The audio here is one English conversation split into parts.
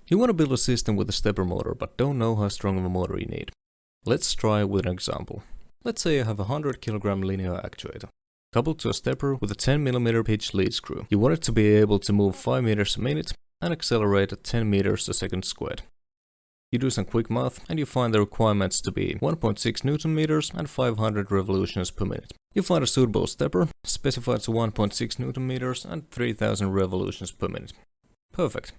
You want to build a system with a stepper motor but don't know how strong of a motor you need. Let's try with an example. Let's say you have a 100 kg linear actuator, coupled to a stepper with a 10 mm pitch lead screw. You want it to be able to move 5 meters a minute and accelerate at 10 meters a second squared. You do some quick math and you find the requirements to be 1.6 Newton meters and 500 revolutions per minute. You find a suitable stepper, specified to 1.6 Newton meters and 3000 revolutions per minute. Perfect.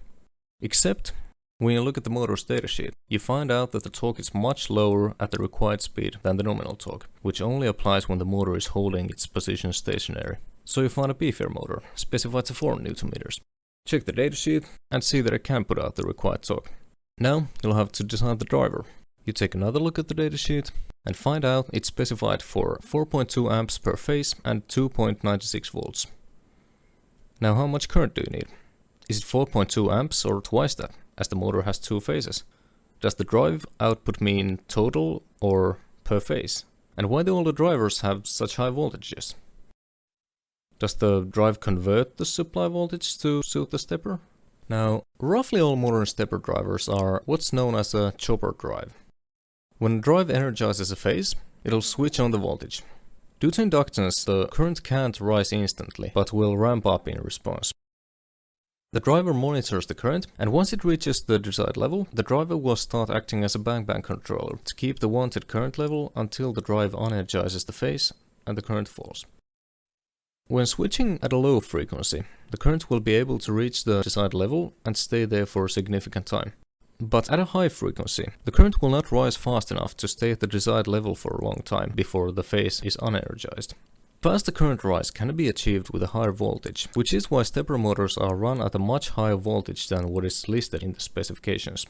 Except, when you look at the motor's datasheet, you find out that the torque is much lower at the required speed than the nominal torque, which only applies when the motor is holding its position stationary. So you find a beefier motor, specified to 4 Newton meters. Check the datasheet and see that it can put out the required torque. Now you'll have to design the driver. You take another look at the datasheet and find out it's specified for 4.2 amps per phase and 2.96 volts. Now how much current do you need? Is it 4.2 amps or twice that, as the motor has 2 phases? Does the drive output mean total or per phase? And why do all the drivers have such high voltages? Does the drive convert the supply voltage to suit the stepper? Now, roughly all modern stepper drivers are what's known as a chopper drive. When a drive energizes a phase, it'll switch on the voltage. Due to inductance, the current can't rise instantly, but will ramp up in response. The driver monitors the current, and once it reaches the desired level, the driver will start acting as a bang-bang controller to keep the wanted current level until the drive unenergizes the phase and the current falls. When switching at a low frequency, the current will be able to reach the desired level and stay there for a significant time. But at a high frequency, the current will not rise fast enough to stay at the desired level for a long time before the phase is unenergized. Faster current rise can be achieved with a higher voltage, which is why stepper motors are run at a much higher voltage than what is listed in the specifications.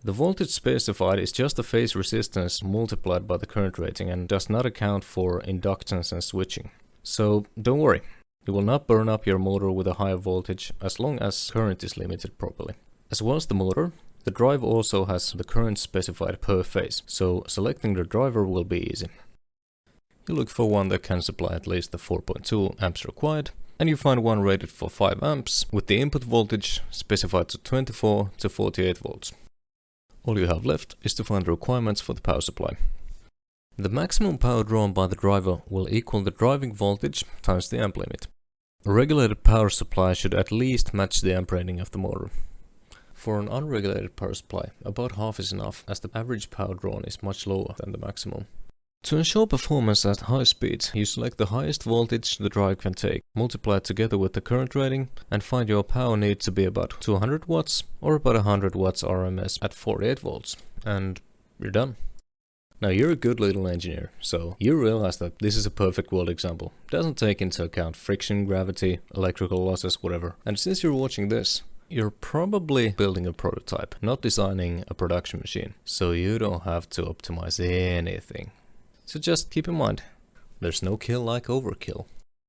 The voltage specified is just the phase resistance multiplied by the current rating and does not account for inductance and switching. So don't worry, you will not burn up your motor with a higher voltage as long as current is limited properly. As well as the motor, the drive also has the current specified per phase, so selecting the driver will be easy. You look for one that can supply at least the 4.2 amps required, and you find one rated for 5 amps with the input voltage specified to 24 to 48 volts. All you have left is to find the requirements for the power supply. The maximum power drawn by the driver will equal the driving voltage times the amp limit. A regulated power supply should at least match the amp rating of the motor. For an unregulated power supply, about half is enough, as the average power drawn is much lower than the maximum. To ensure performance at high speeds, you select the highest voltage the drive can take, multiply it together with the current rating, and find your power need to be about 200 watts or about 100 watts RMS at 48 volts, and you're done. Now you're a good little engineer, so you realize that this is a perfect world example. It doesn't take into account friction, gravity, electrical losses, whatever. And since you're watching this, you're probably building a prototype, not designing a production machine, so you don't have to optimize anything. So just keep in mind, there's no kill like overkill.